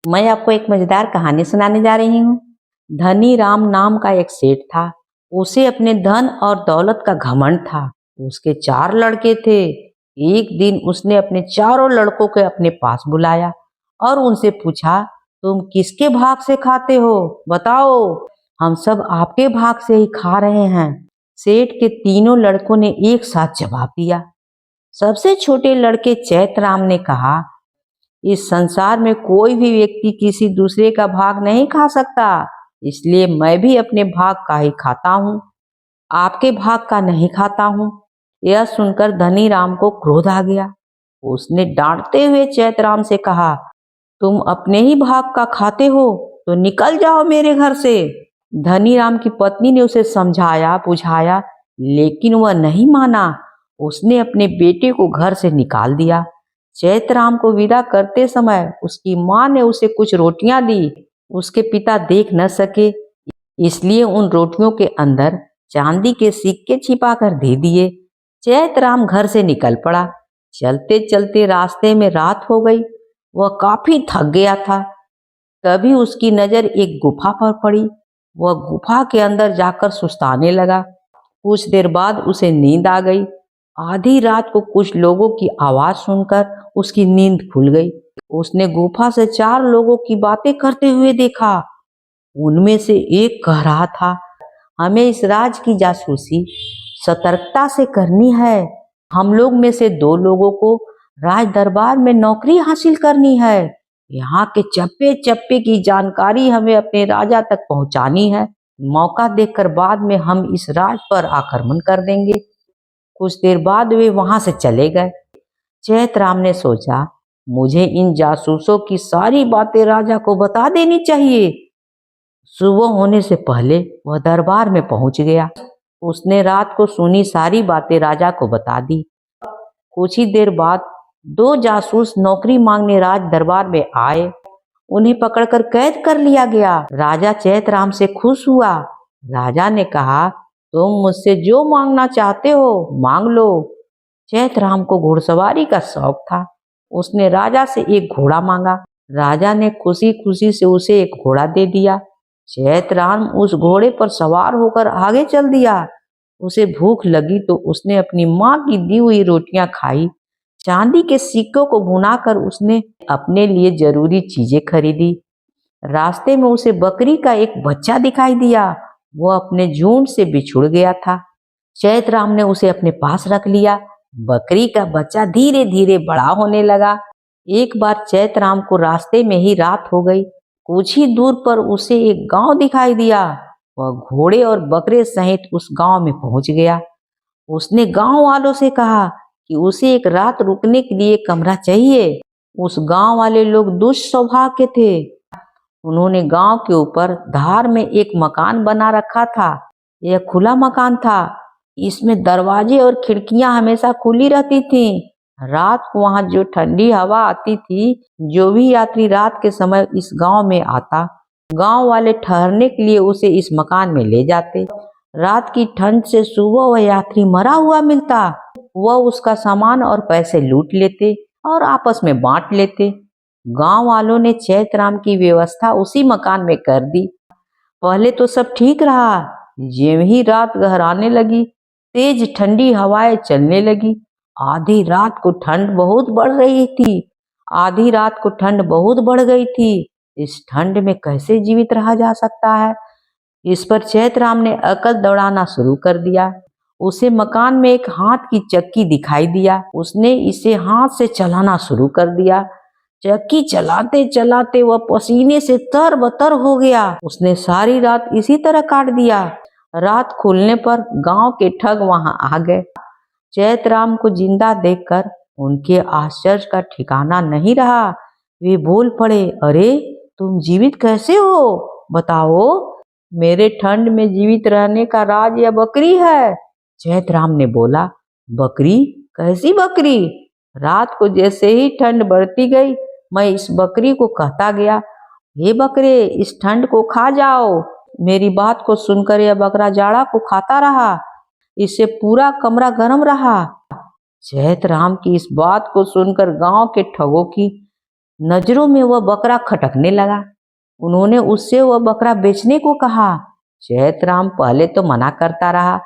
मैं आपको एक मजेदार कहानी सुनाने जा रही हूँ। धनी राम नाम का एक सेठ था। उसे अपने धन और दौलत का घमंड था। उसके 4 लड़के थे। एक दिन उसने अपने चारों लड़कों को अपने पास बुलाया और उनसे पूछा, तुम किसके भाग से खाते हो? बताओ। हम सब आपके भाग से ही खा रहे हैं। सेठ के तीनों लड़कों ने एक साथ जवाब दिया। सबसे छोटे लड़के चैतराम ने कहा, इस संसार में कोई भी व्यक्ति किसी दूसरे का भाग नहीं खा सकता, इसलिए मैं भी अपने भाग का ही खाता हूँ, आपके भाग का नहीं खाता हूँ। यह सुनकर धनी राम को क्रोध आ गया। उसने डांटते हुए चैतराम से कहा, तुम अपने ही भाग का खाते हो तो निकल जाओ मेरे घर से। धनी राम की पत्नी ने उसे समझाया बुझाया, लेकिन वह नहीं माना। उसने अपने बेटे को घर से निकाल दिया। चैतराम को विदा करते समय उसकी माँ ने उसे कुछ रोटियां दी। उसके पिता देख न सके, इसलिए उन रोटियों के अंदर चांदी के सिक्के छिपा कर दे दिए। चैतराम घर से निकल पड़ा। चलते चलते रास्ते में रात हो गई। वह काफी थक गया था। तभी उसकी नजर एक गुफा पर पड़ी। वह गुफा के अंदर जाकर सुस्ताने लगा। कुछ देर बाद उसे नींद आ गई। आधी रात को कुछ लोगों की आवाज सुनकर उसकी नींद खुल गई। उसने गुफा से 4 लोगों की बातें करते हुए देखा। उनमें से एक कह रहा था, हमें इस राज की जासूसी सतर्कता से करनी है। हम लोग में से 2 लोगों को राज दरबार में नौकरी हासिल करनी है। यहाँ के चप्पे चप्पे की जानकारी हमें अपने राजा तक पहुंचानी है। मौका देखकर बाद में हम इस राज पर आक्रमण कर देंगे। कुछ देर बाद वे वहां से चले गए। चैतराम ने सोचा, मुझे इन जासूसों की सारी बातें राजा को बता देनी चाहिए। सुबह होने से पहले वह दरबार में पहुंच गया। उसने रात को सुनी सारी बातें राजा को बता दी। कुछ ही देर बाद 2 जासूस नौकरी मांगने राज दरबार में आए। उन्हें पकड़कर कैद कर लिया गया। राजा चैतराम से खुश हुआ। राजा ने कहा, तुम मुझसे जो मांगना चाहते हो मांग लो। चैतराम को घुड़सवारी का शौक था। उसने राजा से एक घोड़ा मांगा। राजा ने खुशी खुशी से उसे एक घोड़ा दे दिया। चैतराम उस घोड़े पर सवार होकर आगे चल दिया। उसे भूख लगी तो उसने अपनी माँ की दी हुई रोटियां खाई। चांदी के सिक्कों को भुनाकर उसने अपने लिए जरूरी चीजें खरीदी। रास्ते में उसे बकरी का एक बच्चा दिखाई दिया। वो अपने झुंड से बिछुड़ गया था। चैतराम ने उसे अपने पास रख लिया। बकरी का बच्चा धीरे धीरे बड़ा होने लगा। एक बार चैतराम को रास्ते में ही रात हो गई। कुछ ही दूर पर उसे एक गांव दिखाई दिया। वह घोड़े और बकरे सहित उस गांव में पहुंच गया। उसने गांव वालों से कहा कि उसे एक रात रुकने के लिए कमरा चाहिए। उस गांव वाले लोग दुष्ट स्वभाव के थे। उन्होंने गांव के ऊपर धार में एक मकान बना रखा था। यह खुला मकान था। इसमें दरवाजे और खिड़कियां हमेशा खुली रहती थीं। रात को वहां जो ठंडी हवा आती थी, जो भी यात्री रात के समय इस गांव में आता, गांव वाले ठहरने के लिए उसे इस मकान में ले जाते। रात की ठंड से सुबह वह यात्री मरा हुआ मिलता। वह उसका सामान और पैसे लूट लेते और आपस में बांट लेते। गांव वालों ने चैतराम की व्यवस्था उसी मकान में कर दी। पहले तो सब ठीक रहा। ज्यों ही रात गहराने लगी, तेज ठंडी हवाएं चलने लगी। आधी रात को ठंड बहुत बढ़ रही थी। आधी रात को ठंड बहुत बढ़ गई थी। इस ठंड में कैसे जीवित रहा जा सकता है? इस पर चैतराम ने अकल दौड़ाना शुरू कर दिया। उसे मकान में एक हाथ की चक्की दिखाई दिया। उसने इसे हाथ से चलाना शुरू कर दिया। चक्की चलाते चलाते वह पसीने से तरबतर हो गया। उसने सारी रात इसी तरह काट दिया। रात खुलने पर गांव के ठग वहां आ गए। चैतराम को जिंदा देखकर उनके आश्चर्य का ठिकाना नहीं रहा। वे बोल पड़े, अरे तुम जीवित कैसे हो? बताओ, मेरे ठंड में जीवित रहने का राज यह बकरी है। चैतराम ने बोला, बकरी? कैसी बकरी? रात को जैसे ही ठंड बढ़ती गई, मैं इस बकरी को कहता गया, हे बकरे, इस ठंड को खा जाओ। मेरी बात को सुनकर यह बकरा जाड़ा को खाता रहा। इससे पूरा कमरा गर्म रहा। चैतराम की इस बात को सुनकर गांव के ठगों की नजरों में वह बकरा खटकने लगा। उन्होंने उससे वह बकरा बेचने को कहा। चैतराम पहले तो मना करता रहा,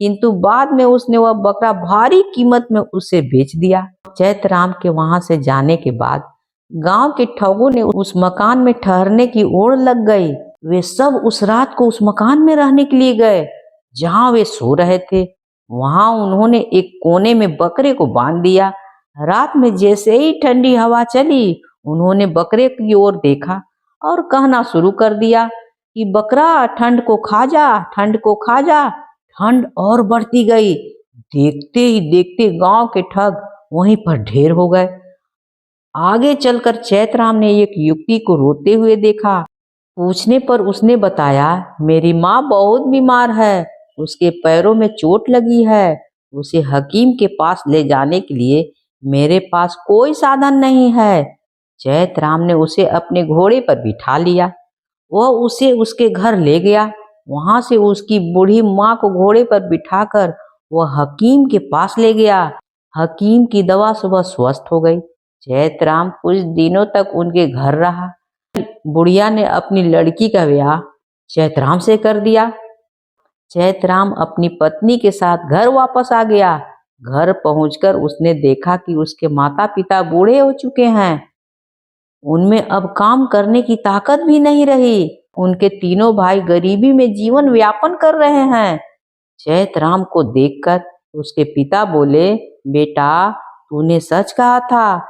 किंतु बाद में उसने वह बकरा भारी कीमत में उसे बेच दिया। चैतराम के वहां से जाने के बाद गांव के ठगों ने उस मकान में ठहरने की ओर लग गई। वे सब उस रात को उस मकान में रहने के लिए गए जहां वे सो रहे थे। वहां उन्होंने एक कोने में बकरे को बांध दिया। रात में जैसे ही ठंडी हवा चली, उन्होंने बकरे की ओर देखा और कहना शुरू कर दिया कि बकरा ठंड को खा जा, ठंड को खा जा। ठंड और बढ़ती गई। देखते ही देखते गांव के ठग वहीं पर ढेर हो गए। आगे चलकर चैतराम ने एक युवती को रोते हुए देखा। पूछने पर उसने बताया, मेरी माँ बहुत बीमार है, उसके पैरों में चोट लगी है। उसे हकीम के पास ले जाने के लिए मेरे पास कोई साधन नहीं है। चैतराम ने उसे अपने घोड़े पर बिठा लिया। वह उसे उसके घर ले गया। वहां से उसकी बूढ़ी माँ को घोड़े पर बिठाकर वह हकीम के पास ले गया। हकीम की दवा से वह स्वस्थ हो गई। चैतराम कुछ दिनों तक उनके घर रहा। बुढ़िया ने अपनी लड़की का ब्याह चैतराम से कर दिया। चैतराम अपनी पत्नी के साथ घर वापस आ गया। घर पहुंचकर उसने देखा कि उसके माता पिता बूढ़े हो चुके हैं। उनमें अब काम करने की ताकत भी नहीं रही। उनके तीनों भाई गरीबी में जीवन व्यापन कर रहे हैं। चैतराम को देखकर उसके पिता बोले, बेटा, तूने सच कहा था।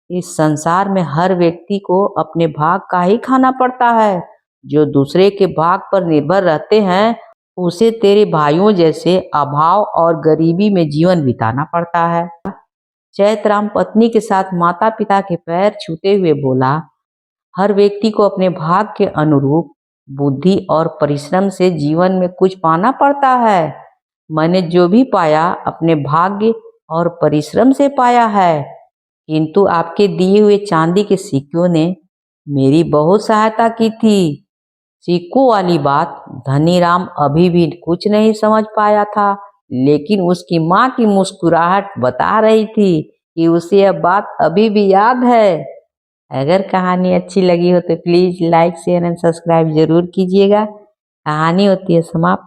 इस संसार में हर व्यक्ति को अपने भाग का ही खाना पड़ता है। जो दूसरे के भाग पर निर्भर रहते हैं, उसे तेरे भाइयों जैसे अभाव और गरीबी में जीवन बिताना पड़ता है। चैतराम पत्नी के साथ माता पिता के पैर छूते हुए बोला, हर व्यक्ति को अपने भाग के अनुरूप बुद्धि और परिश्रम से जीवन में कुछ पाना पड़ता है। मैंने जो भी पाया अपने भाग्य और परिश्रम से पाया है, किंतु आपके दिए हुए चांदी के सिक्कों ने मेरी बहुत सहायता की थी। सिक्कों वाली बात धनीराम अभी भी कुछ नहीं समझ पाया था, लेकिन उसकी माँ की मुस्कुराहट बता रही थी कि उसे यह बात अभी भी याद है। अगर कहानी अच्छी लगी हो तो please like share and subscribe जरूर कीजिएगा। कहानी होती है समाप्त।